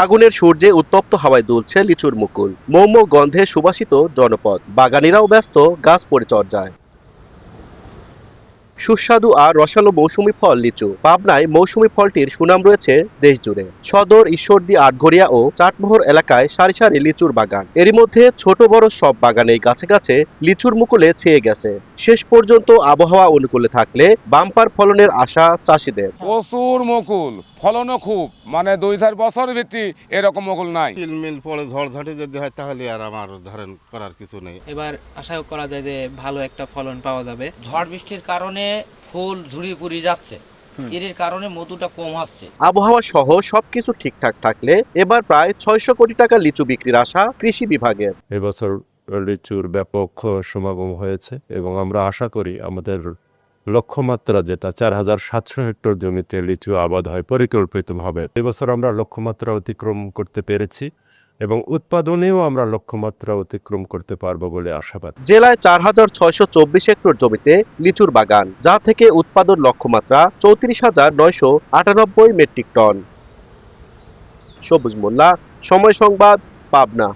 ফাগুনের সূর্যে উত্তপ্ত হাওয়ায় দুলছে লিচুর মুকুল। মৌম গন্ধে সুবাসিত জনপদ, বাগানীরাও ব্যস্ত গাছ পরিচর্যায়। সুস্বাদু আর রসালো মৌসুমী ফল লিচু। পাবনায় মৌসুমী ফলটির সুনাম রয়েছে দেশ জুড়ে। সদর, ঈশ্বরদী, আটঘরিয়া ও চাটমোহর এলাকায় সারি সারি লিচুর বাগান। এরই মধ্যে ছোট বড় সব বাগানেই গাছে গাছে লিচুর মুকুলে ছেয়ে গেছে। শেষ পর্যন্ত আবহাওয়া অনুকূলে থাকলে বাম্পার ফলনের আশা চাষিদের। প্রচুর মুকুল, ফলনও খুব, মানে 2-4 বছর ভিত্তি এরকম মুকুল নাই। মিল পরে ঝড়ঝাঁটি যদি হয় তাহলে আর আমার ধরেন করার কিছু নেই। এবার আশা করা যায় যে ভালো একটা ফলন পাওয়া যাবে। ঝড় বৃষ্টির কারণে ফুল ঝুড়ি পুড়ি যাচ্ছে, এর কারণে মধুটা কম হচ্ছে। আবহাওয়া সহ সবকিছু ঠিকঠাক থাকলে এবার প্রায় 600 কোটি টাকা লিচু বিক্রির আশা কৃষি বিভাগের। এবছর লিচুর ব্যাপক সমাগম হয়েছে এবং আমরা আশা করি আমাদের লক্ষ্যমাত্রা যেটা 4700 হেক্টর জমিতে লিচু আবাদ হয় পরিকল্পিতভাবে, এবছর আমরা লক্ষ্যমাত্রা অতিক্রম করতে পেরেছি এবং উৎপাদনেও আমরা লক্ষ্যমাত্রা অতিক্রম করতে পারবো বলে আশাবাদ। জেলায় 4624 হেক্টর জমিতে লিচুর বাগান, যা থেকে উৎপাদন লক্ষ্যমাত্রা 34,998 মেট্রিক টন। সবুজ মোল্লা, সময় সংবাদ, পাবনা।